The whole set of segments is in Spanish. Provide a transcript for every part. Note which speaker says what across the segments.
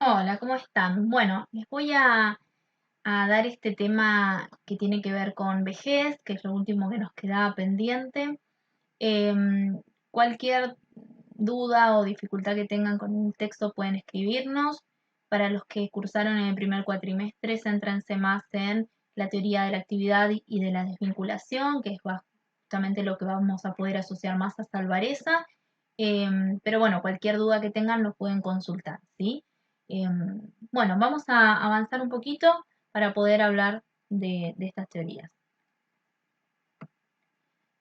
Speaker 1: Hola, ¿cómo están? Bueno, les voy a dar este tema que tiene que ver con vejez, que es lo último que nos quedaba pendiente. Cualquier duda o dificultad que tengan con el texto pueden escribirnos. Para los que cursaron en el primer cuatrimestre, céntrense más en la teoría de la actividad y de la desvinculación, que es justamente lo que vamos a poder asociar más a Salvareza. Pero bueno, cualquier duda que tengan lo pueden consultar, ¿sí? Bueno, vamos a avanzar un poquito para poder hablar de estas teorías.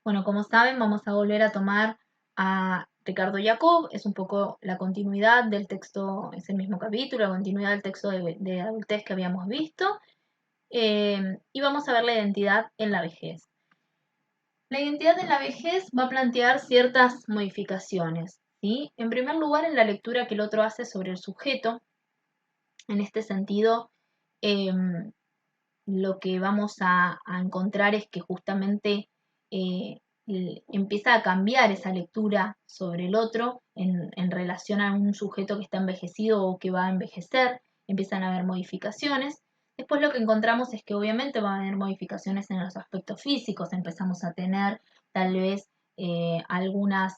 Speaker 1: Bueno, como saben, vamos a volver a tomar a Ricardo Jacob, es un poco la continuidad del texto, es el mismo capítulo, la continuidad del texto de adultez que habíamos visto, y vamos a ver la identidad en la vejez. La identidad en la vejez va a plantear ciertas modificaciones, ¿sí? En primer lugar, en la lectura que el otro hace sobre el sujeto, en este sentido, lo que vamos a encontrar es que justamente eh, empieza a cambiar esa lectura sobre el otro en relación a un sujeto que está envejecido o que va a envejecer, empiezan a haber modificaciones. Después lo que encontramos es que obviamente va a haber modificaciones en los aspectos físicos, empezamos a tener tal vez algunas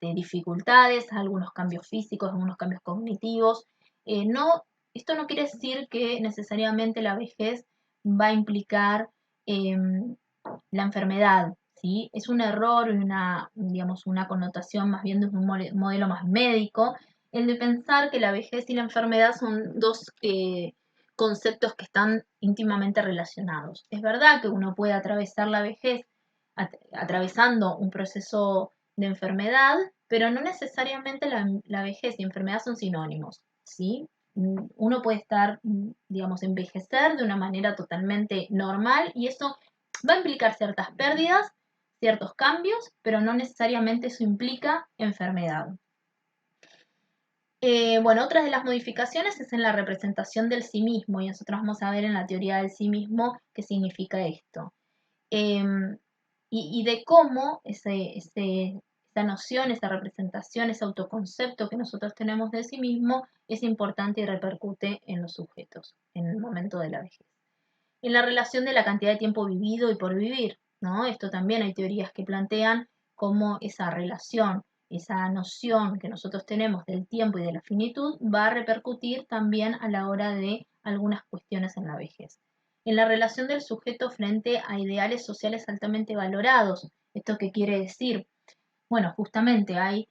Speaker 1: dificultades, algunos cambios físicos, algunos cambios cognitivos. No, esto no quiere decir que necesariamente la vejez va a implicar la enfermedad, ¿sí? Es un error y digamos, una connotación más bien de un modelo más médico, el de pensar que la vejez y la enfermedad son dos conceptos que están íntimamente relacionados. Es verdad que uno puede atravesar la vejez atravesando un proceso de enfermedad, pero no necesariamente la vejez y enfermedad son sinónimos, ¿sí? Uno puede estar, digamos, envejecer de una manera totalmente normal y eso va a implicar ciertas pérdidas, ciertos cambios, pero no necesariamente eso implica enfermedad. Bueno, otra de las modificaciones es en la representación del sí mismo y nosotros vamos a ver en la teoría del sí mismo qué significa esto. Y de cómo esa noción, esa representación, ese autoconcepto que nosotros tenemos de sí mismo es importante y repercute en los sujetos en el momento de la vejez. En la relación de la cantidad de tiempo vivido y por vivir, ¿no? Esto también hay teorías que plantean cómo esa relación, esa noción que nosotros tenemos del tiempo y de la finitud va a repercutir también a la hora de algunas cuestiones en la vejez. En la relación del sujeto frente a ideales sociales altamente valorados. ¿Esto qué quiere decir? Bueno, justamente hay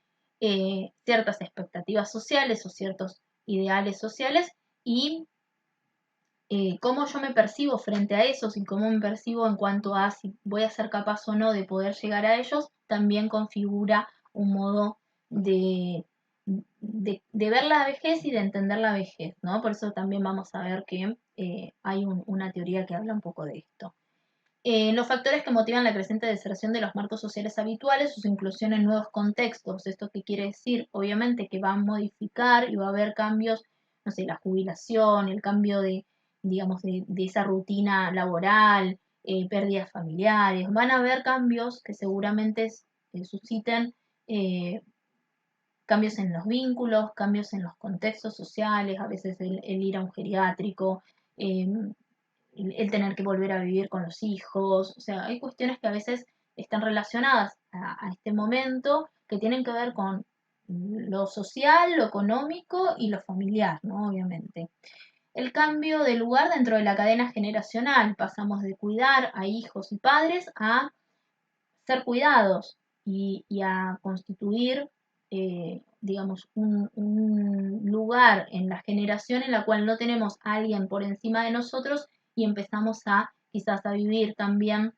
Speaker 1: ciertas expectativas sociales o ciertos ideales sociales y cómo yo me percibo frente a esos y cómo me percibo en cuanto a si voy a ser capaz o no de poder llegar a ellos, también configura un modo de, de ver la vejez y de entender la vejez, ¿no? Por eso también vamos a ver que hay una teoría que habla un poco de esto. Los factores que motivan la creciente deserción de los marcos sociales habituales, su inclusión en nuevos contextos. ¿Esto qué quiere decir? Obviamente que va a modificar y va a haber cambios, no sé, la jubilación, el cambio de, digamos, de esa rutina laboral, pérdidas familiares. Van a haber cambios que seguramente susciten cambios en los vínculos, cambios en los contextos sociales, a veces el ir a un geriátrico, el tener que volver a vivir con los hijos, o sea, hay cuestiones que a veces están relacionadas a este momento que tienen que ver con lo social, lo económico y lo familiar, ¿no? Obviamente. El cambio de lugar dentro de la cadena generacional, pasamos de cuidar a hijos y padres a ser cuidados y a constituir, digamos, un lugar en la generación en la cual no tenemos a alguien por encima de nosotros y empezamos a quizás a vivir también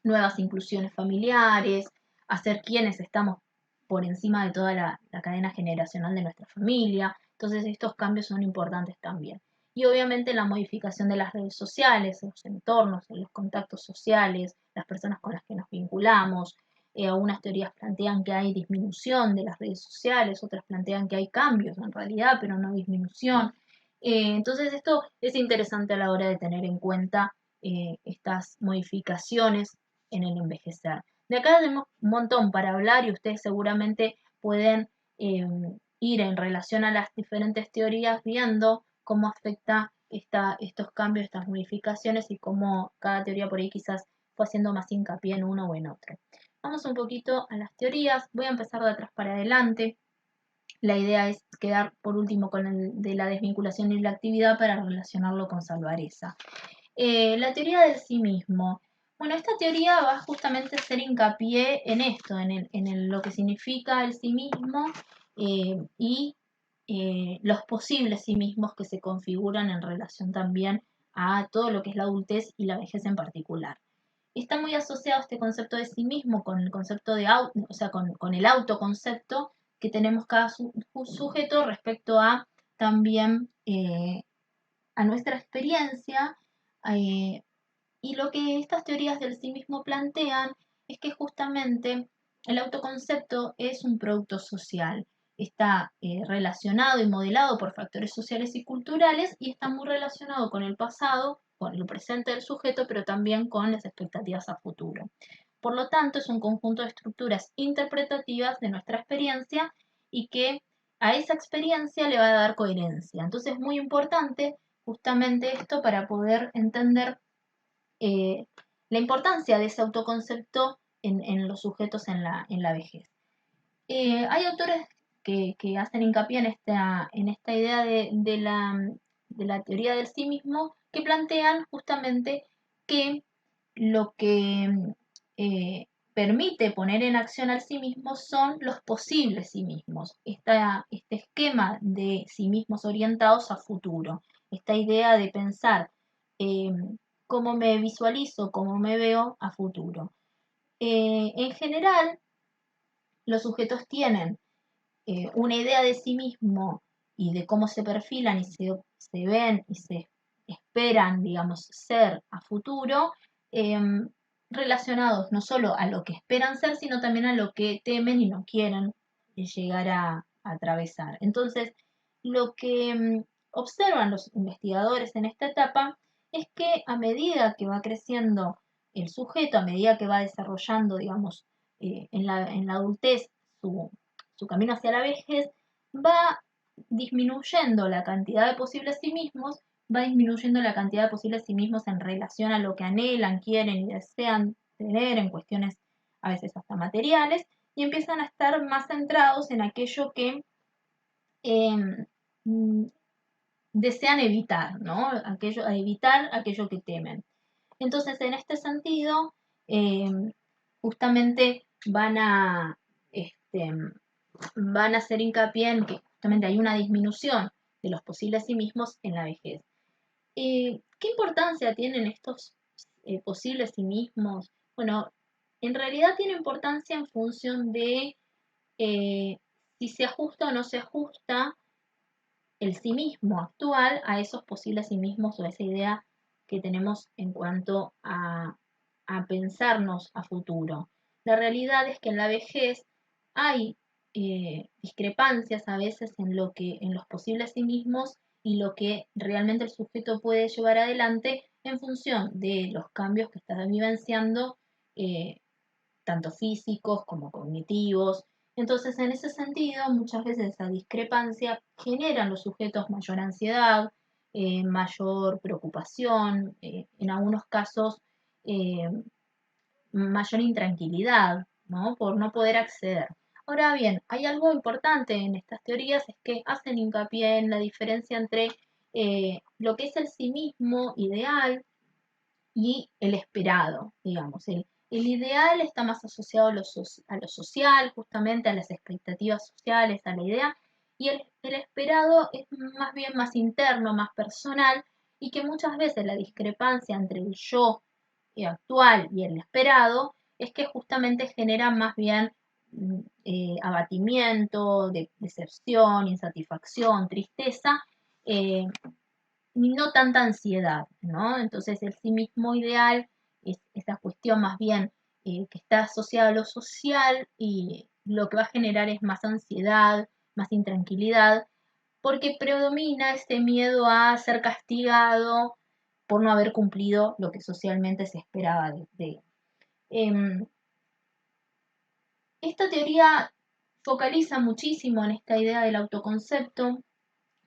Speaker 1: nuevas inclusiones familiares, a ser quienes estamos por encima de toda la cadena generacional de nuestra familia. Entonces estos cambios son importantes también. Y obviamente la modificación de las redes sociales, los entornos, los contactos sociales, las personas con las que nos vinculamos. Algunas teorías plantean que hay disminución de las redes sociales, otras plantean que hay cambios en realidad, pero no disminución. Entonces esto es interesante a la hora de tener en cuenta estas modificaciones en el envejecer. De acá tenemos un montón para hablar y ustedes seguramente pueden ir en relación a las diferentes teorías viendo cómo afecta estos cambios, estas modificaciones y cómo cada teoría por ahí quizás fue haciendo más hincapié en uno o en otro. Vamos un poquito a las teorías, voy a empezar de atrás para adelante. La idea es quedar por último con el de la desvinculación y la actividad para relacionarlo con Salvarezza. La teoría del sí mismo. Bueno, esta teoría va justamente a hacer hincapié en esto, lo que significa el sí mismo y los posibles sí mismos que se configuran en relación también a todo lo que es la adultez y la vejez en particular. Está muy asociado este concepto de sí mismo con el concepto de o sea, con el autoconcepto que tenemos cada sujeto respecto a también a nuestra experiencia. eh, y lo que estas teorías del sí mismo plantean es que justamente el autoconcepto es un producto social. Está relacionado y modelado por factores sociales y culturales y está muy relacionado con el pasado, con el presente del sujeto, pero también con las expectativas a futuro. Por lo tanto, es un conjunto de estructuras interpretativas de nuestra experiencia y que a esa experiencia le va a dar coherencia. Entonces es muy importante justamente esto para poder entender eh, la importancia de ese autoconcepto en los sujetos en la vejez. Hay autores que hacen hincapié en esta idea de la teoría del sí mismo que plantean justamente que lo que permite poner en acción al sí mismo son los posibles sí mismos, este esquema de sí mismos orientados a futuro, esta idea de pensar eh, cómo me visualizo, cómo me veo a futuro. En general, los sujetos tienen una idea de sí mismo y de cómo se perfilan y se ven y se esperan, digamos, ser a futuro, eh, relacionados no solo a lo que esperan ser, sino también a lo que temen y no quieren llegar a atravesar. Entonces, lo que observan los investigadores en esta etapa es que a medida que va creciendo el sujeto, a medida que va desarrollando, digamos, en la adultez su camino hacia la vejez, va disminuyendo la cantidad de posibles sí mismos, va disminuyendo la cantidad de posibles sí mismos en relación a lo que anhelan, quieren y desean tener en cuestiones a veces hasta materiales, y empiezan a estar más centrados en aquello que eh, desean evitar, ¿no? A evitar aquello que temen. Entonces, en este sentido, eh, justamente este, van a hacer hincapié en que justamente hay una disminución de los posibles sí mismos en la vejez. ¿Qué importancia tienen estos posibles sí mismos? Bueno, en realidad tiene importancia en función de si se ajusta o no se ajusta el sí mismo actual a esos posibles sí mismos o a esa idea que tenemos en cuanto a pensarnos a futuro. La realidad es que en la vejez hay discrepancias a veces en los posibles sí mismos y lo que realmente el sujeto puede llevar adelante en función de los cambios que está vivenciando, eh, tanto físicos como cognitivos. Entonces, en ese sentido, muchas veces esa discrepancia genera en los sujetos mayor ansiedad, mayor preocupación, en algunos casos eh, mayor intranquilidad, ¿no? Por no poder acceder. Ahora bien, hay algo importante en estas teorías, es que hacen hincapié en la diferencia entre lo que es el sí mismo ideal y el esperado, digamos. El ideal está más asociado a lo social, justamente a las expectativas sociales, a la idea, y el esperado es más bien más interno, más personal, y que muchas veces la discrepancia entre el yo actual y el esperado es que justamente genera más bien abatimiento, decepción, insatisfacción, tristeza, eh, no tanta ansiedad, ¿no? Entonces el sí mismo ideal es esta cuestión más bien que está asociada a lo social y lo que va a generar es más ansiedad, más intranquilidad, porque predomina este miedo a ser castigado por no haber cumplido lo que socialmente se esperaba de él. Esta teoría focaliza muchísimo en esta idea del autoconcepto,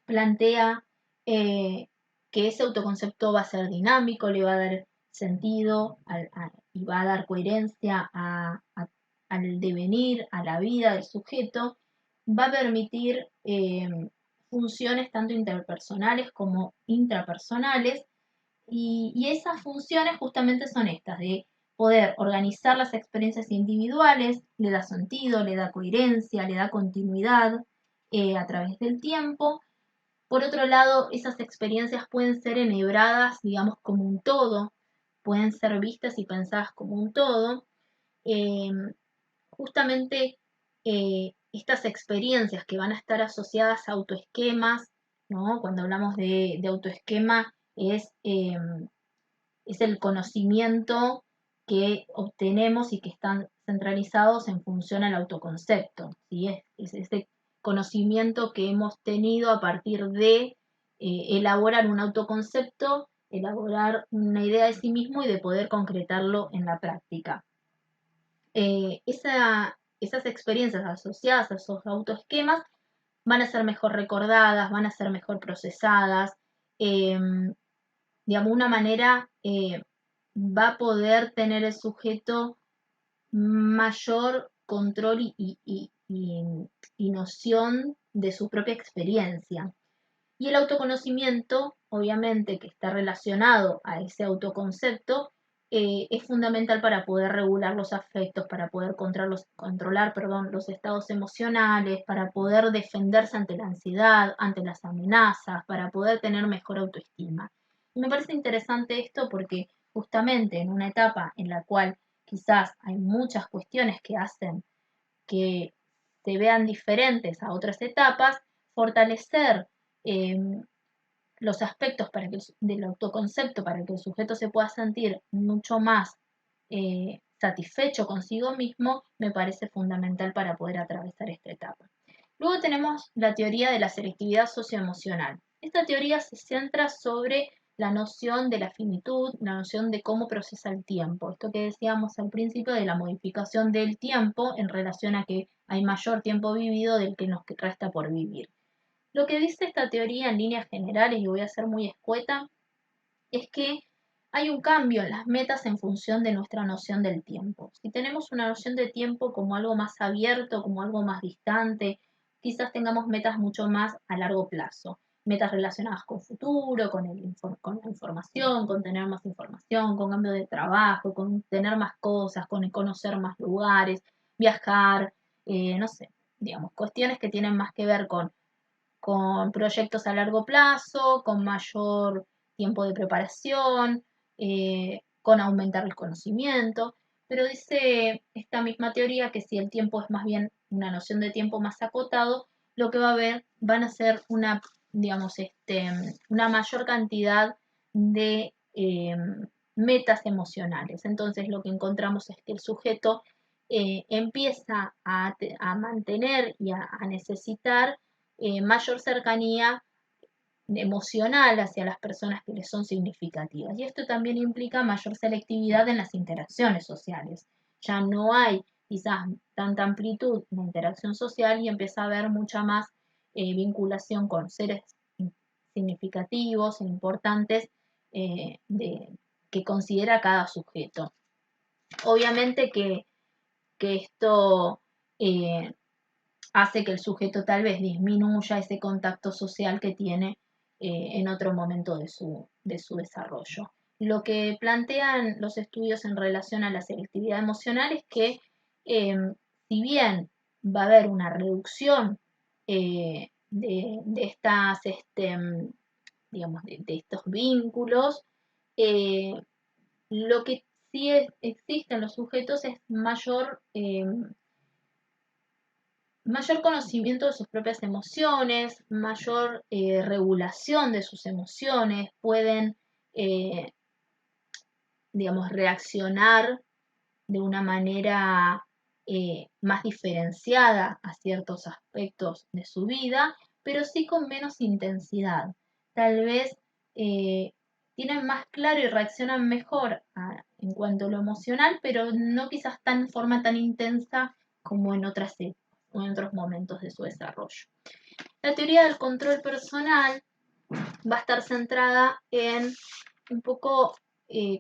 Speaker 1: plantea que ese autoconcepto va a ser dinámico, le va a dar sentido y va a dar coherencia al devenir, a la vida del sujeto, va a permitir funciones tanto interpersonales como intrapersonales, y esas funciones justamente son estas, de poder organizar las experiencias individuales, le da sentido, le da coherencia, le da continuidad a través del tiempo. Por otro lado, esas experiencias pueden ser enhebradas, digamos, como un todo, pueden ser vistas y pensadas como un todo. Eh, Justamente estas experiencias que van a estar asociadas a autoesquemas, ¿no? Cuando hablamos de autoesquema, es el conocimiento que obtenemos y que están centralizados en función al autoconcepto, ¿sí? Es ese conocimiento que hemos tenido a partir de elaborar un autoconcepto, elaborar una idea de sí mismo y de poder concretarlo en la práctica. Esas experiencias asociadas a esos autoesquemas van a ser mejor recordadas, van a ser mejor procesadas, eh, digamos, una manera va a poder tener el sujeto mayor control y noción de su propia experiencia. Y el autoconocimiento, obviamente, que está relacionado a ese autoconcepto, es fundamental para poder regular los afectos, para poder controlar, los estados emocionales, para poder defenderse ante la ansiedad, ante las amenazas, para poder tener mejor autoestima. Y me parece interesante esto porque justamente en una etapa en la cual quizás hay muchas cuestiones que hacen que se vean diferentes a otras etapas, fortalecer eh, los aspectos del autoconcepto para que el sujeto se pueda sentir mucho más satisfecho consigo mismo, me parece fundamental para poder atravesar esta etapa. Luego tenemos la teoría de la selectividad socioemocional. Esta teoría se centra sobre la noción de la finitud, la noción de cómo procesa el tiempo. Esto que decíamos al principio de la modificación del tiempo en relación a que hay mayor tiempo vivido del que nos resta por vivir. Lo que dice esta teoría en líneas generales, y voy a ser muy escueta, es que hay un cambio en las metas en función de nuestra noción del tiempo. Si tenemos una noción de tiempo como algo más abierto, como algo más distante, quizás tengamos metas mucho más a largo plazo. Metas relacionadas con futuro, con la información, con tener más información, con cambio de trabajo, con tener más cosas, con conocer más lugares, viajar, no sé, digamos, cuestiones que tienen más que ver con proyectos a largo plazo, con mayor tiempo de preparación, con aumentar el conocimiento, pero dice esta misma teoría que si el tiempo es más bien una noción de tiempo más acotado, lo que va a haber van a ser digamos, una mayor cantidad de metas emocionales. Entonces lo que encontramos es que el sujeto empieza a mantener y a necesitar mayor cercanía emocional hacia las personas que les son significativas. Y esto también implica mayor selectividad en las interacciones sociales. Ya no hay quizás tanta amplitud en la interacción social y empieza a haber mucha más vinculación con seres significativos e importantes que considera cada sujeto. Obviamente que esto hace que el sujeto tal vez disminuya ese contacto social que tiene en otro momento de su desarrollo. Lo que plantean los estudios en relación a la selectividad emocional es que eh, si bien va a haber una reducción de estas, digamos, de estos vínculos, eh, lo que sí existe en los sujetos es mayor conocimiento de sus propias emociones, mayor regulación de sus emociones, pueden, eh, digamos, reaccionar de una manera más diferenciada a ciertos aspectos de su vida, pero sí con menos intensidad. Tal vez tienen más claro y reaccionan mejor en cuanto a lo emocional, pero no quizás tan forma tan intensa como en otras épocas. o en otros momentos de su desarrollo. La teoría del control personal va a estar centrada en un poco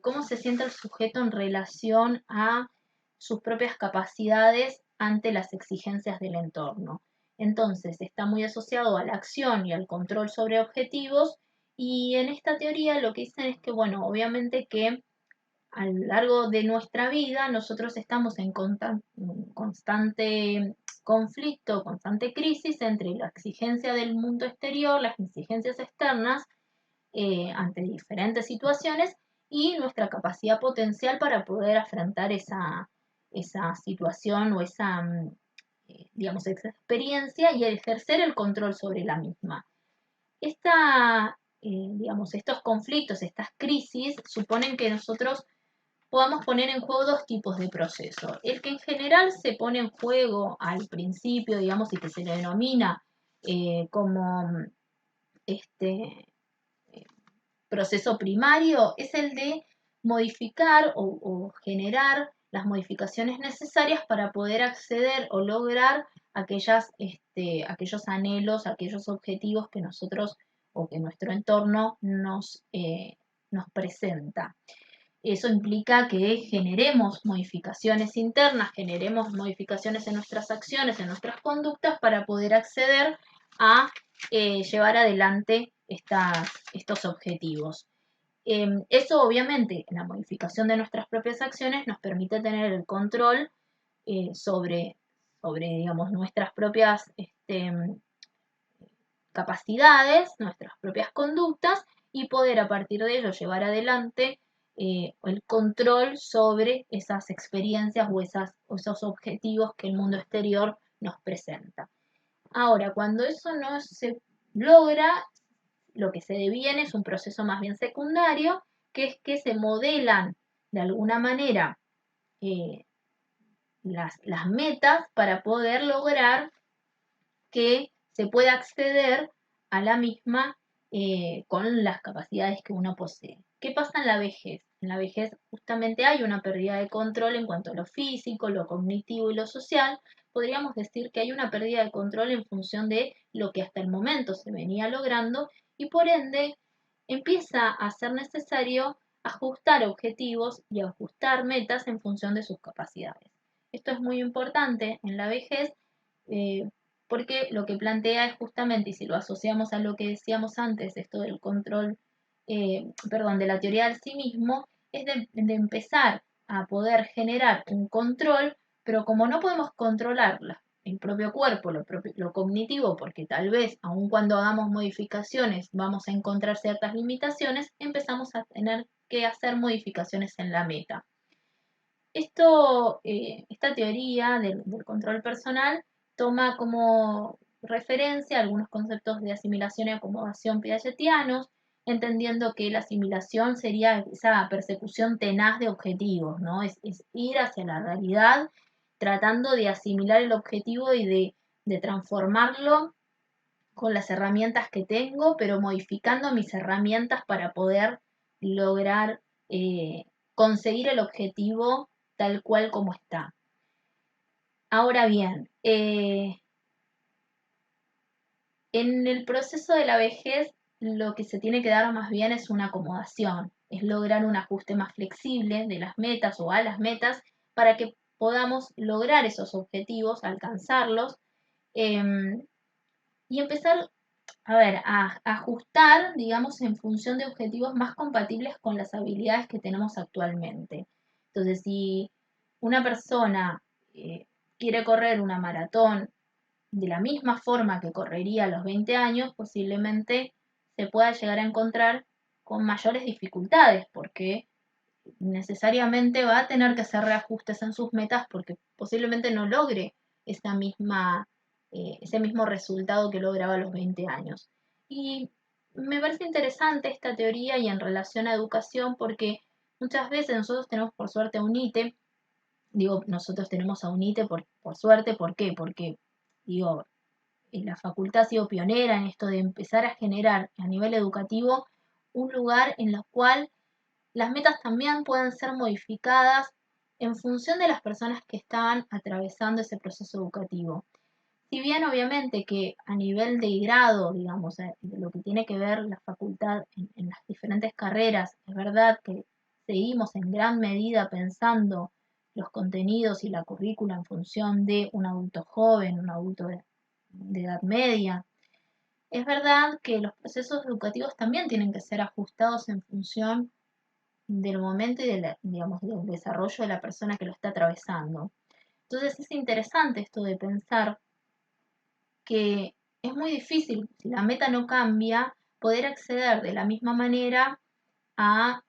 Speaker 1: cómo se siente el sujeto en relación a sus propias capacidades ante las exigencias del entorno. Entonces, está muy asociado a la acción y al control sobre objetivos, y en esta teoría lo que dicen es que, bueno, obviamente que a lo largo de nuestra vida nosotros estamos en constante conflicto, constante crisis entre la exigencia del mundo exterior, las exigencias externas ante diferentes situaciones y nuestra capacidad potencial para poder afrontar esa situación o digamos, esa experiencia y ejercer el control sobre la misma. Digamos, estos conflictos, estas crisis, suponen que nosotros podamos poner en juego dos tipos de procesos. El que en general se pone en juego al principio, digamos, y que se le denomina como este proceso primario, es el de modificar o generar las modificaciones necesarias para poder acceder o lograr aquellos anhelos, aquellos objetivos que nosotros o que nuestro entorno nos presenta. Eso implica que generemos modificaciones internas, generemos modificaciones en nuestras acciones, en nuestras conductas para poder acceder a llevar adelante estos objetivos. Eso obviamente, la modificación de nuestras propias acciones nos permite tener el control sobre digamos, nuestras propias capacidades, nuestras propias conductas y poder a partir de ello llevar adelante el control sobre esas experiencias o esos objetivos que el mundo exterior nos presenta. Ahora, cuando eso no se logra, lo que se deviene es un proceso más bien secundario, que es que se modelan de alguna manera las metas para poder lograr que se pueda acceder a la misma con las capacidades que uno posee. ¿Qué pasa en la vejez? En la vejez justamente hay una pérdida de control en cuanto a lo físico, lo cognitivo y lo social. Podríamos decir que hay una pérdida de control en función de lo que hasta el momento se venía logrando y por ende empieza a ser necesario ajustar objetivos y ajustar metas en función de sus capacidades. Esto es muy importante en la vejez eh, porque lo que plantea es justamente, y si lo asociamos a lo que decíamos antes, esto del control, de la teoría del sí mismo, es de empezar a poder generar un control, pero como no podemos controlar el propio cuerpo, lo cognitivo, porque tal vez aun cuando hagamos modificaciones vamos a encontrar ciertas limitaciones, empezamos a tener que hacer modificaciones en la meta. Esta teoría del control personal toma como referencia algunos conceptos de asimilación y acomodación piagetianos, entendiendo que la asimilación sería esa persecución tenaz de objetivos, ¿no? Es ir hacia la realidad tratando de asimilar el objetivo y de transformarlo con las herramientas que tengo, pero modificando mis herramientas para poder lograr conseguir el objetivo tal cual como está. Ahora bien, en el proceso de la vejez lo que se tiene que dar más bien es una acomodación, es lograr un ajuste más flexible de las metas o a las metas para que podamos lograr esos objetivos, alcanzarlos y empezar a ajustar, digamos, en función de objetivos más compatibles con las habilidades que tenemos actualmente. Entonces, si una persona quiere correr una maratón de la misma forma que correría a los 20 años, posiblemente se pueda llegar a encontrar con mayores dificultades, porque necesariamente va a tener que hacer reajustes en sus metas porque posiblemente no logre ese mismo resultado que lograba a los 20 años. Y me parece interesante esta teoría y en relación a educación porque muchas veces nosotros tenemos por suerte a UNITE, digo, nosotros tenemos a UNITE por suerte, ¿por qué? Porque, digo, la facultad ha sido pionera en esto de empezar a generar a nivel educativo un lugar en el cual las metas también pueden ser modificadas en función de las personas que están atravesando ese proceso educativo. Si bien obviamente que a nivel de grado, digamos, de lo que tiene que ver la facultad en las diferentes carreras, es verdad que seguimos en gran medida pensando los contenidos y la currícula en función de un adulto joven, un adulto de edad media. Es verdad que los procesos educativos también tienen que ser ajustados en función del momento y digamos, del desarrollo de la persona que lo está atravesando. Entonces es interesante esto de pensar que es muy difícil, si la meta no cambia, poder acceder de la misma manera a,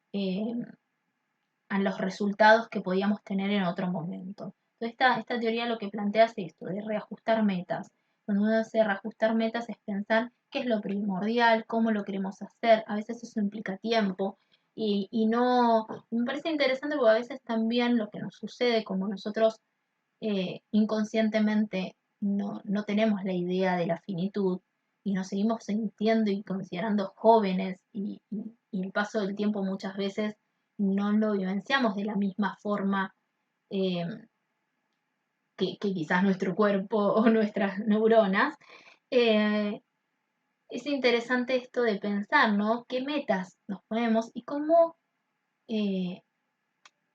Speaker 1: a los resultados que podíamos tener en otro momento. Entonces, esta teoría lo que plantea es esto, de reajustar metas. Cuando uno hace reajustar metas es pensar qué es lo primordial, cómo lo queremos hacer. A veces eso implica tiempo y no, me parece interesante porque a veces también lo que nos sucede, como nosotros inconscientemente no tenemos la idea de la finitud y nos seguimos sintiendo y considerando jóvenes y el paso del tiempo muchas veces no lo vivenciamos de la misma forma eh, que quizás nuestro cuerpo o nuestras neuronas. Eh, es interesante esto de pensar, ¿no? ¿Qué metas nos ponemos y eh,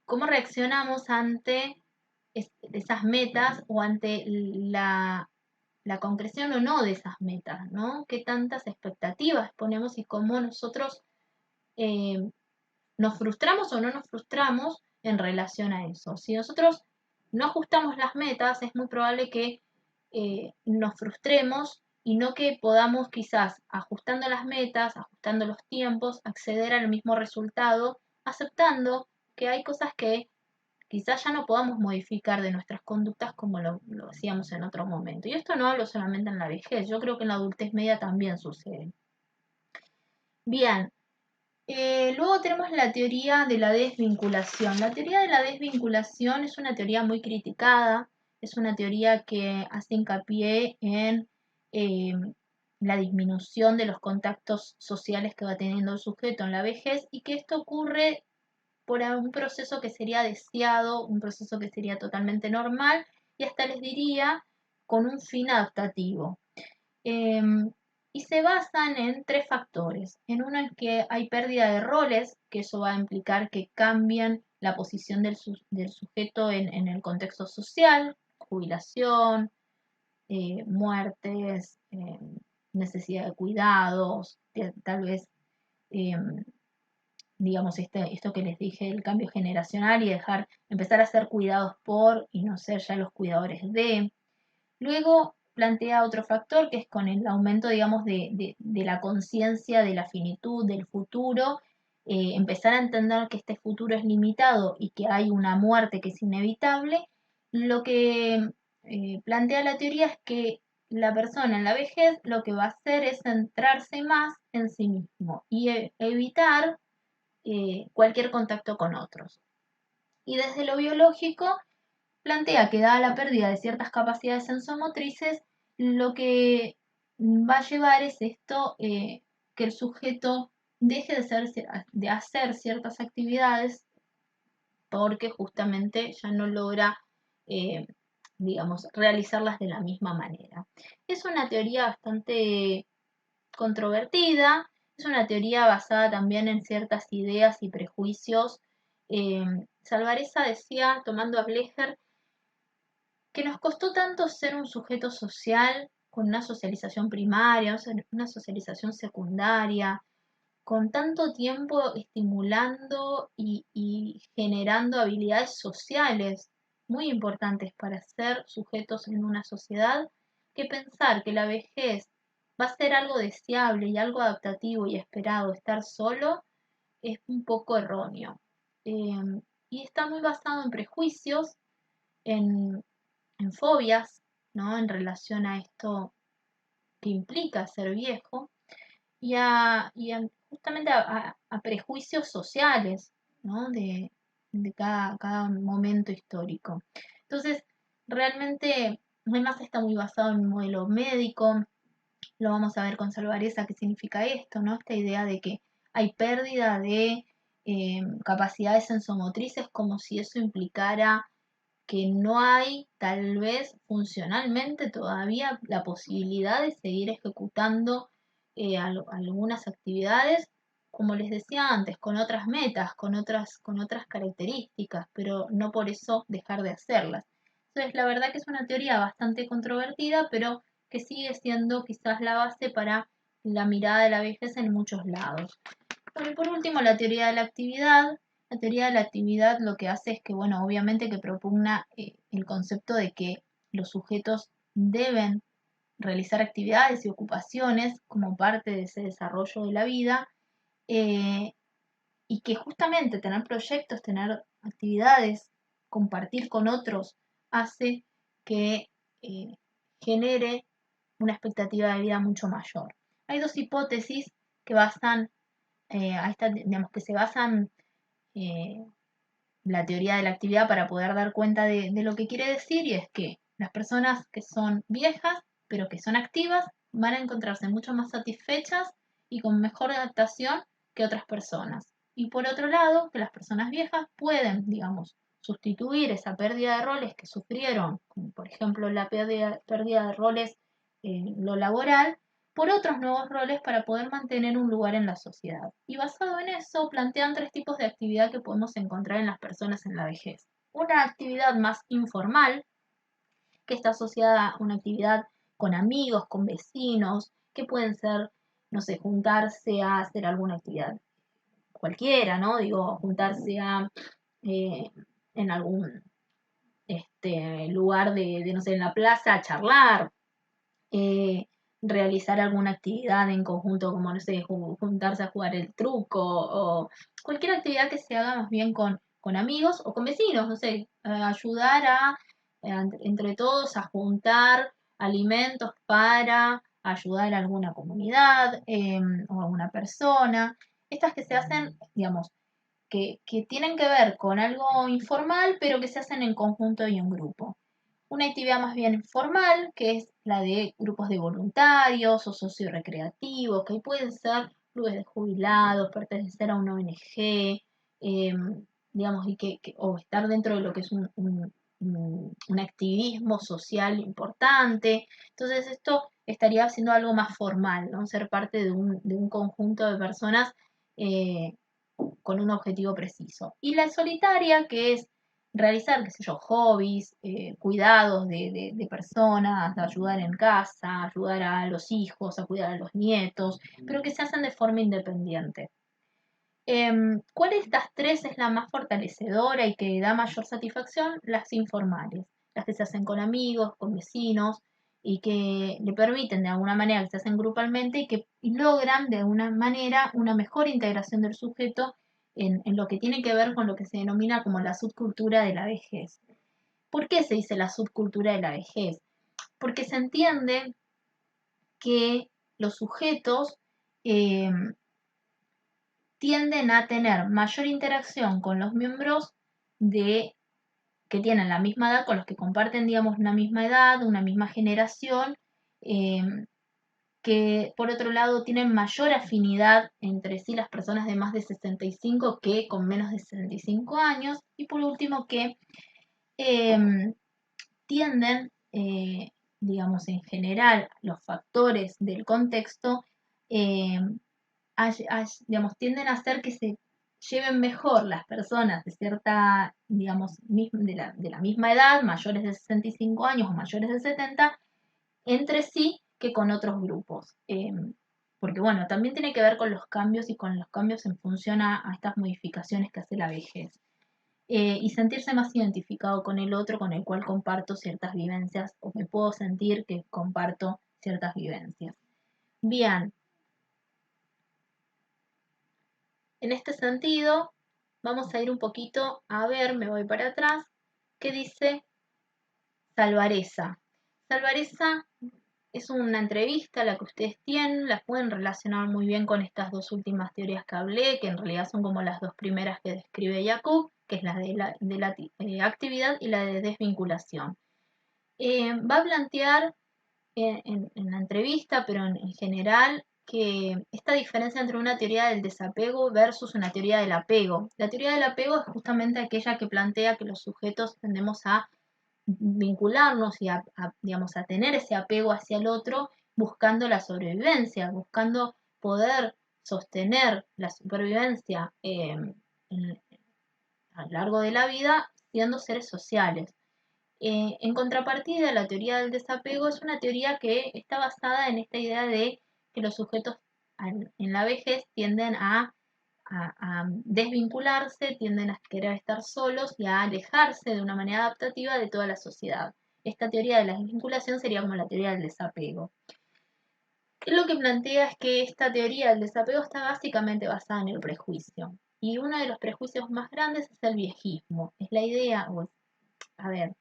Speaker 1: cómo reaccionamos ante esas metas o ante la concreción o no de esas metas, ¿no? ¿Qué tantas expectativas ponemos y cómo nosotros eh, nos frustramos o no nos frustramos en relación a eso? Si nosotros no ajustamos las metas, es muy probable que nos frustremos y no que podamos quizás, ajustando las metas, ajustando los tiempos, acceder al mismo resultado, aceptando que hay cosas que quizás ya no podamos modificar de nuestras conductas como lo hacíamos en otro momento. Y esto no hablo solamente en la vejez, yo creo que en la adultez media también sucede. Bien, luego tenemos la teoría de la desvinculación. La teoría de la desvinculación es una teoría muy criticada, es una teoría que hace hincapié en eh, la disminución de los contactos sociales que va teniendo el sujeto en la vejez y que esto ocurre por un proceso que sería deseado, un proceso que sería totalmente normal y hasta les diría con un fin adaptativo. Em, y se basan en tres factores. En uno es que hay pérdida de roles, que eso va a implicar que cambien la posición del sujeto en el contexto social, jubilación, muertes, necesidad de cuidados, tal vez digamos, esto que les dije, el cambio generacional y empezar a ser cuidados por y no ser ya los cuidadores de. Luego plantea otro factor que es con el aumento, digamos, de la conciencia de la finitud, del futuro, empezar a entender que este futuro es limitado y que hay una muerte que es inevitable. Lo que plantea la teoría es que la persona en la vejez lo que va a hacer es centrarse más en sí mismo y evitar cualquier contacto con otros. Y desde lo biológico, plantea que dada la pérdida de ciertas capacidades sensomotrices, lo que va a llevar es esto, que el sujeto deje de hacer ciertas actividades porque justamente ya no logra, eh, digamos, realizarlas de la misma manera. Es una teoría bastante controvertida, es una teoría basada también en ciertas ideas y prejuicios. Eh, Salvareza decía, tomando a Blecher, que nos costó tanto ser un sujeto social con una socialización primaria, una socialización secundaria, con tanto tiempo estimulando y generando habilidades sociales muy importantes para ser sujetos en una sociedad, que pensar que la vejez va a ser algo deseable y algo adaptativo y esperado estar solo es un poco erróneo. Y está muy basado en prejuicios, en, en fobias, ¿no? En relación a esto que implica ser viejo justamente a prejuicios sociales, ¿no? De cada momento histórico. Entonces, realmente, además está muy basado en un modelo médico, lo vamos a ver con Salvareza qué significa esto, ¿no? Esta idea de que hay pérdida de capacidades sensomotrices como si eso implicara que no hay tal vez funcionalmente todavía la posibilidad de seguir ejecutando algunas actividades, como les decía antes, con otras metas, con otras características, pero no por eso dejar de hacerlas. Entonces, la verdad que es una teoría bastante controvertida, pero que sigue siendo quizás la base para la mirada de la vejez en muchos lados. Bueno, y por último, la teoría de la actividad. La teoría de la actividad lo que hace es que, bueno, obviamente que propugna el concepto de que los sujetos deben realizar actividades y ocupaciones como parte de ese desarrollo de la vida, eh, y que justamente tener proyectos, tener actividades, compartir con otros, hace que eh, genere una expectativa de vida mucho mayor. Hay dos hipótesis que basan digamos, que se basan eh, la teoría de la actividad para poder dar cuenta de lo que quiere decir, y es que las personas que son viejas pero que son activas van a encontrarse mucho más satisfechas y con mejor adaptación que otras personas. Y por otro lado, que las personas viejas pueden, digamos, sustituir esa pérdida de roles que sufrieron, como por ejemplo la pérdida de roles en lo laboral, por otros nuevos roles para poder mantener un lugar en la sociedad. Y basado en eso, plantean tres tipos de actividad que podemos encontrar en las personas en la vejez. Una actividad más informal, que está asociada a una actividad con amigos, con vecinos, que pueden ser, no sé, juntarse a hacer alguna actividad cualquiera, ¿no? Digo, juntarse a eh, en algún lugar no sé, en la plaza a charlar, eh, realizar alguna actividad en conjunto, como, no sé, juntarse a jugar el truco o cualquier actividad que se haga más bien con amigos o con vecinos, no sé, ayudar entre todos a juntar alimentos para ayudar a alguna comunidad o a una persona. Estas que se hacen, digamos, que tienen que ver con algo informal, pero que se hacen en conjunto y en grupo. Una actividad más bien formal, que es la de grupos de voluntarios o socio-recreativos, que pueden ser clubes de jubilados, pertenecer a una ONG, eh, digamos, o estar dentro de lo que es un activismo social importante. Entonces esto estaría siendo algo más formal, ¿no? Ser parte de un conjunto de personas eh, con un objetivo preciso. Y la solitaria, que es realizar, qué sé yo, hobbies, cuidados de personas, ayudar en casa, ayudar a los hijos, a cuidar a los nietos, pero que se hacen de forma independiente. ¿Cuál de estas tres es la más fortalecedora y que da mayor satisfacción? Las informales, las que se hacen con amigos, con vecinos y que le permiten de alguna manera que se hacen grupalmente y logran de alguna manera una mejor integración del sujeto en lo que tiene que ver con lo que se denomina como la subcultura de la vejez. ¿Por qué se dice la subcultura de la vejez? Porque se entiende que los sujetos eh, tienden a tener mayor interacción con los miembros de que tienen la misma edad, con los que comparten, digamos, una misma edad, una misma generación, eh, que por otro lado tienen mayor afinidad entre sí las personas de más de 65 que con menos de 65 años, y por último que eh, tienden, digamos, en general, los factores del contexto, eh, digamos, tienden a hacer que se lleven mejor las personas de cierta, digamos, de la misma edad, mayores de 65 años o mayores de 70, entre sí que con otros grupos. Porque bueno, también tiene que ver con los cambios y con los cambios en función a estas modificaciones que hace la vejez. Y sentirse más identificado con el otro con el cual comparto ciertas vivencias o me puedo sentir que comparto ciertas vivencias. Bien, en este sentido, vamos a ir un poquito a ver, me voy para atrás, qué dice Salvareza. Salvareza es una entrevista la que ustedes tienen, la pueden relacionar muy bien con estas dos últimas teorías que hablé, que en realidad son como las dos primeras que describe Jacob, que es la de la actividad y la de desvinculación. Va a plantear en la entrevista, pero en general, que esta diferencia entre una teoría del desapego versus una teoría del apego. La teoría del apego es justamente aquella que plantea que los sujetos tendemos a vincularnos y digamos, a tener ese apego hacia el otro buscando la sobrevivencia, buscando poder sostener la supervivencia a lo largo de la vida siendo seres sociales. En contrapartida, la teoría del desapego es una teoría que está basada en esta idea de que los sujetos en la vejez tienden a desvincularse, tienden a querer estar solos y a alejarse de una manera adaptativa de toda la sociedad. Esta teoría de la desvinculación sería como la teoría del desapego. Lo que plantea es que esta teoría del desapego está básicamente basada en el prejuicio. Y uno de los prejuicios más grandes es el viejismo. Es la idea, a ver,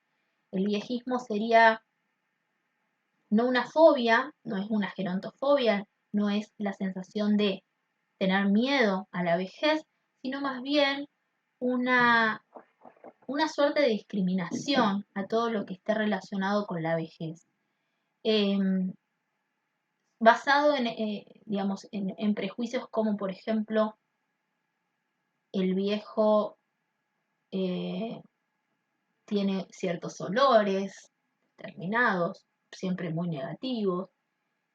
Speaker 1: el viejismo sería no una fobia, no es una gerontofobia, no es la sensación de tener miedo a la vejez, sino más bien una, una suerte de discriminación a todo lo que esté relacionado con la vejez. Basado digamos, en prejuicios como, por ejemplo, el viejo tiene ciertos olores determinados, siempre muy negativos.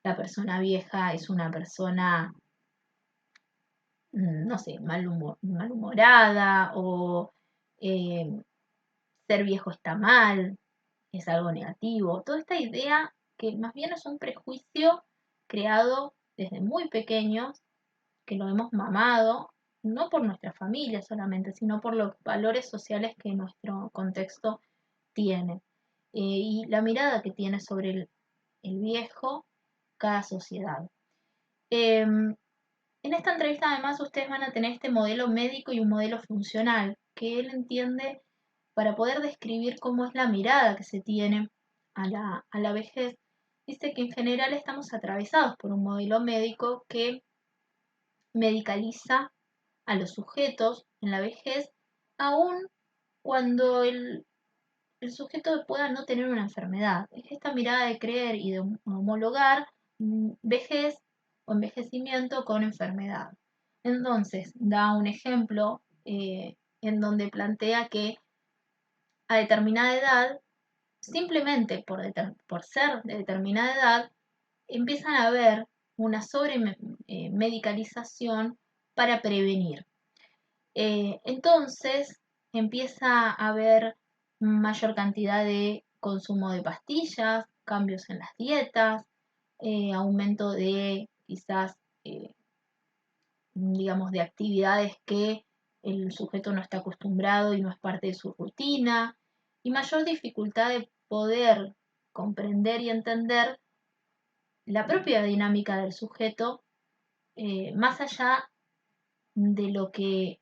Speaker 1: La persona vieja es una persona, no sé, malhumorada o eh, ser viejo está mal, es algo negativo. Toda esta idea que más bien es un prejuicio creado desde muy pequeños, que lo hemos mamado, no por nuestra familia solamente, sino por los valores sociales que nuestro contexto tiene. Y la mirada que tiene sobre el viejo cada sociedad. En esta entrevista además ustedes van a tener este modelo médico y un modelo funcional que él entiende para poder describir cómo es la mirada que se tiene a la vejez. Dice que en general estamos atravesados por un modelo médico que medicaliza a los sujetos en la vejez, aun cuando el sujeto pueda no tener una enfermedad. Es esta mirada de creer y de homologar vejez o envejecimiento con enfermedad. Entonces, da un ejemplo en donde plantea que a determinada edad, simplemente por ser de determinada edad, empiezan a haber una sobremedicalización para prevenir. Entonces empieza a haber mayor cantidad de consumo de pastillas, cambios en las dietas, aumento de quizás, digamos, de actividades que el sujeto no está acostumbrado y no es parte de su rutina, y mayor dificultad de poder comprender y entender la propia dinámica del sujeto, más allá de lo que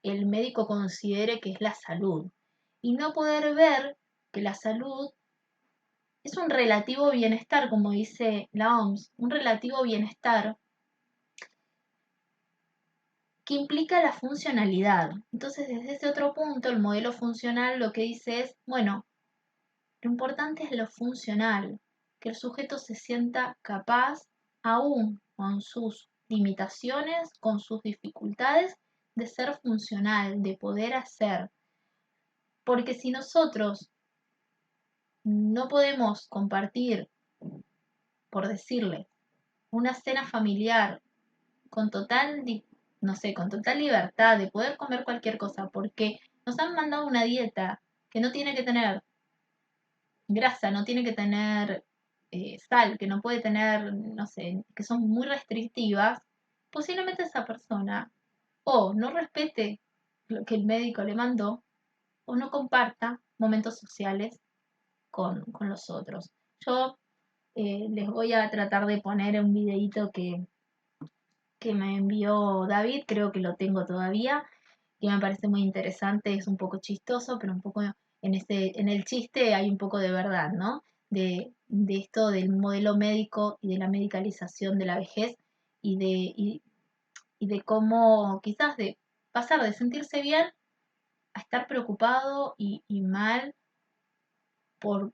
Speaker 1: el médico considere que es la salud, y no poder ver que la salud es un relativo bienestar, como dice la OMS, un relativo bienestar que implica la funcionalidad. Entonces, desde ese otro punto, el modelo funcional lo que dice es, bueno, lo importante es lo funcional, que el sujeto se sienta capaz, aún con sus limitaciones, con sus dificultades, de ser funcional, de poder hacer. Porque si nosotros no podemos compartir, por decirle, una cena familiar con total, no sé, con total libertad de poder comer cualquier cosa, porque nos han mandado una dieta que no tiene que tener grasa, no tiene que tener sal, que no puede tener, no sé, que son muy restrictivas, posiblemente esa persona o no respete lo que el médico le mandó o no comparta momentos sociales con los otros. Yo les voy a tratar de poner un videíto que me envió David, creo que lo tengo todavía, que me parece muy interesante, es un poco chistoso, pero un poco en el chiste hay un poco de verdad, ¿no? De esto del modelo médico y de la medicalización de la vejez y de cómo quizás de pasar de sentirse bien a estar preocupado y mal por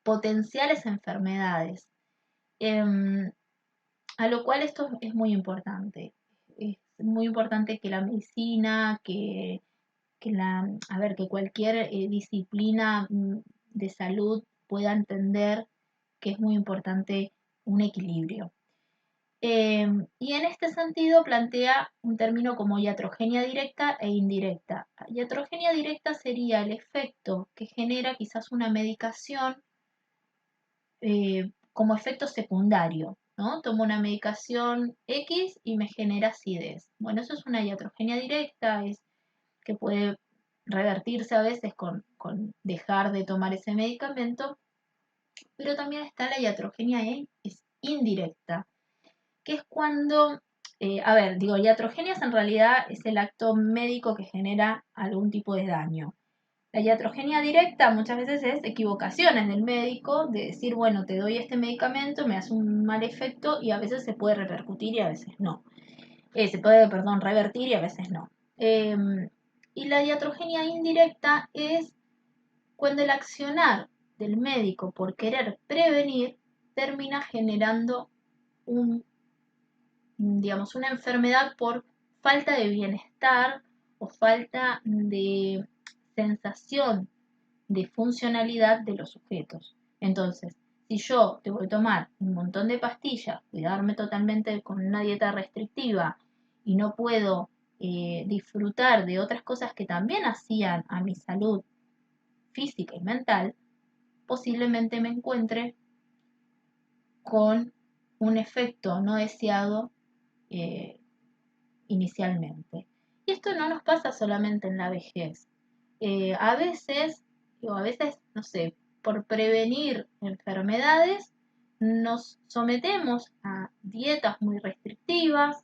Speaker 1: potenciales enfermedades. Em, a lo cual esto es muy importante. Es muy importante que la medicina, que a ver, que cualquier disciplina de salud pueda entender que es muy importante un equilibrio. Y en este sentido plantea un término como iatrogenia directa e indirecta. Iatrogenia directa sería el efecto que genera quizás una medicación como efecto secundario, ¿no? Tomo una medicación X y me genera acidez. Bueno, eso es una iatrogenia directa, es que puede revertirse a veces con dejar de tomar ese medicamento, pero también está la iatrogenia es indirecta, que es cuando, a ver, digo, iatrogenias en realidad es el acto médico que genera algún tipo de daño. La iatrogenia directa muchas veces es equivocaciones del médico de decir, bueno, te doy este medicamento, me hace un mal efecto y a veces se puede repercutir y a veces no. Se puede, perdón, revertir y a veces no. Y la iatrogenia indirecta es cuando el accionar del médico por querer prevenir termina generando un, digamos, una enfermedad por falta de bienestar o falta de sensación de funcionalidad de los sujetos. Entonces, si yo te voy a tomar un montón de pastillas, cuidarme totalmente con una dieta restrictiva y no puedo disfrutar de otras cosas que también hacían a mi salud física y mental, posiblemente me encuentre con un efecto no deseado eh, inicialmente. Y esto no nos pasa solamente en la vejez. A veces, o a veces, no sé, por prevenir enfermedades, nos sometemos a dietas muy restrictivas,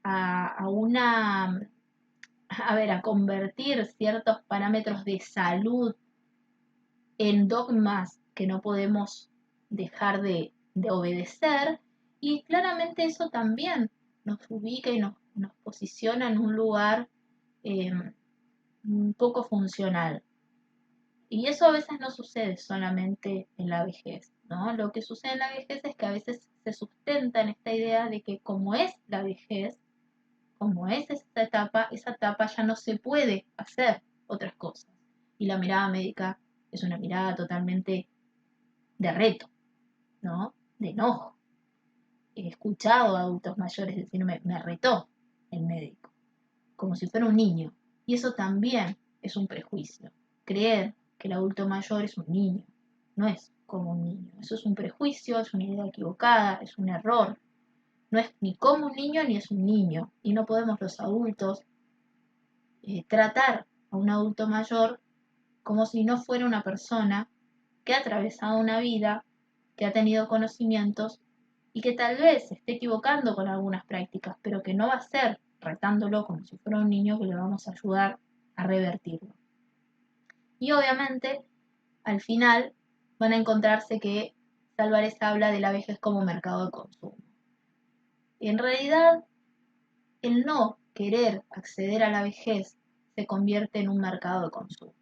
Speaker 1: a una, a ver, a convertir ciertos parámetros de salud en dogmas que no podemos dejar de obedecer, y claramente eso también nos ubica y nos posiciona en un lugar eh, un poco funcional. Y eso a veces no sucede solamente en la vejez, ¿no? Lo que sucede en la vejez es que a veces se sustenta en esta idea de que como es la vejez, como es esa etapa ya no se puede hacer otras cosas. Y la mirada médica es una mirada totalmente de reto, ¿no? De enojo. He escuchado a adultos mayores decirme, me retó el médico, como si fuera un niño. Y eso también es un prejuicio. Creer que el adulto mayor es un niño, no es como un niño. Eso es un prejuicio, es una idea equivocada, es un error. No es ni como un niño ni es un niño. Y no podemos los adultos tratar a un adulto mayor como si no fuera una persona que ha atravesado una vida, que ha tenido conocimientos y que tal vez se esté equivocando con algunas prácticas, pero que no va a ser retándolo como si fuera un niño que le vamos a ayudar a revertirlo. Y obviamente, al final, van a encontrarse que Álvarez habla de la vejez como mercado de consumo. En realidad, el no querer acceder a la vejez se convierte en un mercado de consumo.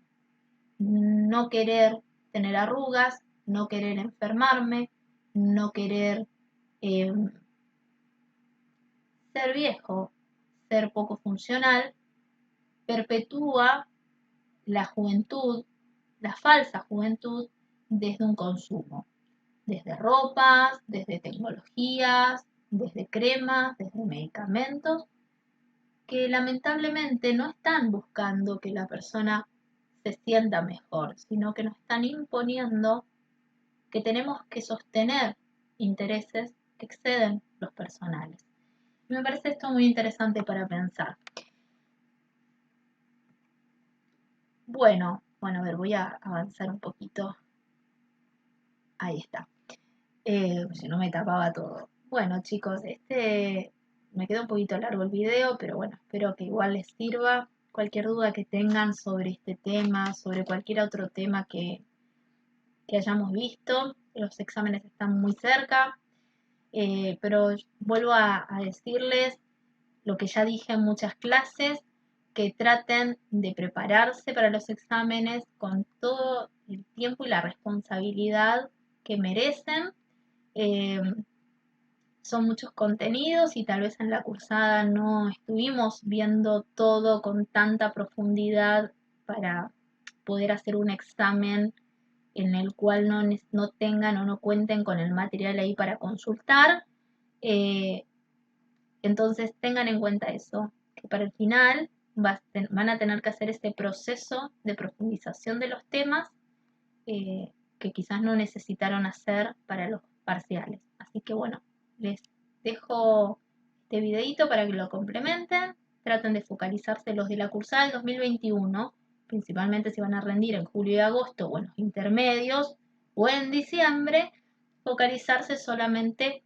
Speaker 1: No querer tener arrugas, no querer enfermarme, no querer eh, ser viejo, ser poco funcional, perpetúa la juventud, la falsa juventud, desde un consumo, desde ropas, desde tecnologías, desde cremas, desde medicamentos, que lamentablemente no están buscando que la persona se sienta mejor, sino que nos están imponiendo que tenemos que sostener intereses que exceden los personales. Me parece esto muy interesante para pensar. Bueno, a ver, voy a avanzar un poquito. Ahí está. Si no me tapaba todo. Bueno, chicos, me quedó un poquito largo el video, pero bueno, espero que igual les sirva. Cualquier duda que tengan sobre este tema, sobre cualquier otro tema que hayamos visto, los exámenes están muy cerca, pero vuelvo a decirles lo que ya dije en muchas clases, que traten de prepararse para los exámenes con todo el tiempo y la responsabilidad que merecen. Eh, Son muchos contenidos y tal vez en la cursada no estuvimos viendo todo con tanta profundidad para poder hacer un examen en el cual no tengan o no cuenten con el material ahí para consultar. Entonces tengan en cuenta eso, que para el final van a tener que hacer ese proceso de profundización de los temas que quizás no necesitaron hacer para los parciales. Así que bueno, les dejo este videito para que lo complementen. Traten de focalizarse los de la cursada del 2021, principalmente si van a rendir en julio y agosto o en los intermedios o en diciembre, focalizarse solamente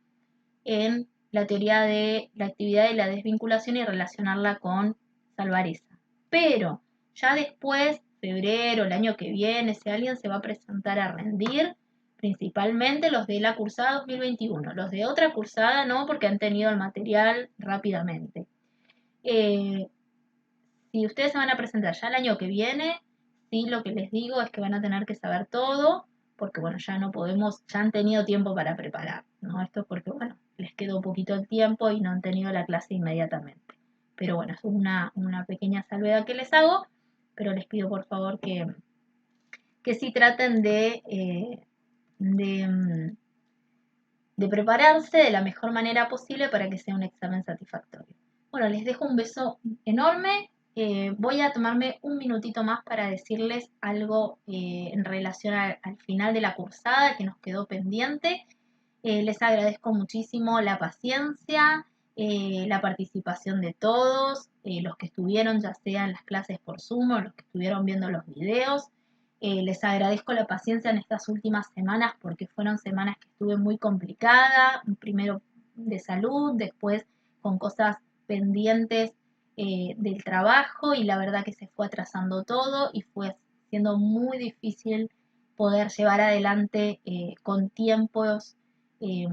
Speaker 1: en la teoría de la actividad y la desvinculación y relacionarla con Salvarezza. Pero ya después, febrero, el año que viene, si alguien se va a presentar a rendir, principalmente los de la cursada 2021. Los de otra cursada no, porque han tenido el material rápidamente. Si ustedes se van a presentar ya el año que viene, sí lo que les digo es que van a tener que saber todo, porque bueno, ya no podemos, ya han tenido tiempo para preparar, ¿no? Esto es porque bueno, les quedó poquito el tiempo y no han tenido la clase inmediatamente. Pero bueno, es una pequeña salvedad que les hago, pero les pido por favor que sí traten de, de prepararse de la mejor manera posible para que sea un examen satisfactorio. Bueno, les dejo un beso enorme. Voy a tomarme un minutito más para decirles algo en relación al final de la cursada que nos quedó pendiente. Les agradezco muchísimo la paciencia, la participación de todos, los que estuvieron ya sea en las clases por Zoom o los que estuvieron viendo los videos. Les agradezco la paciencia en estas últimas semanas porque fueron semanas que estuve muy complicada, primero de salud, después con cosas pendientes del trabajo y la verdad que se fue atrasando todo y fue siendo muy difícil poder llevar adelante con tiempos, eh,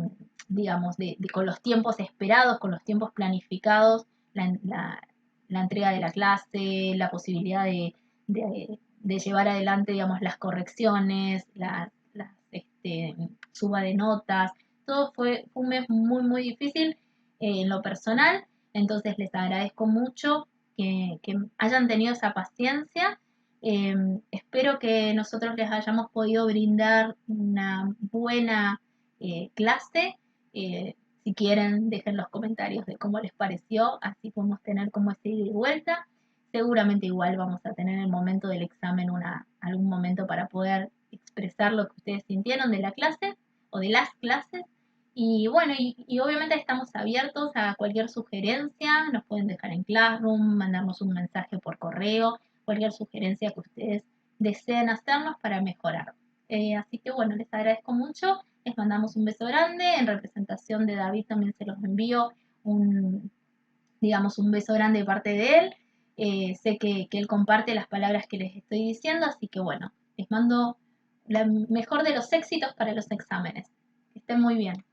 Speaker 1: digamos, con los tiempos esperados, con los tiempos planificados, la entrega de la clase, la posibilidad de llevar adelante, digamos, las correcciones, suba de notas. Todo fue un mes muy, muy difícil en lo personal. Entonces les agradezco mucho que hayan tenido esa paciencia. Espero que nosotros les hayamos podido brindar una buena clase. Si quieren, dejen los comentarios de cómo les pareció, así podemos tener como ese ida y vuelta. Seguramente igual vamos a tener en el momento del examen algún momento para poder expresar lo que ustedes sintieron de la clase o de las clases. Y bueno, y obviamente estamos abiertos a cualquier sugerencia, nos pueden dejar en Classroom, mandarnos un mensaje por correo, cualquier sugerencia que ustedes deseen hacernos para mejorar. Así que bueno, les agradezco mucho, les mandamos un beso grande, en representación de David también se los envío digamos, un beso grande de parte de él. Sé que él comparte las palabras que les estoy diciendo, así que bueno, les mando la mejor de los éxitos para los exámenes. Que estén muy bien.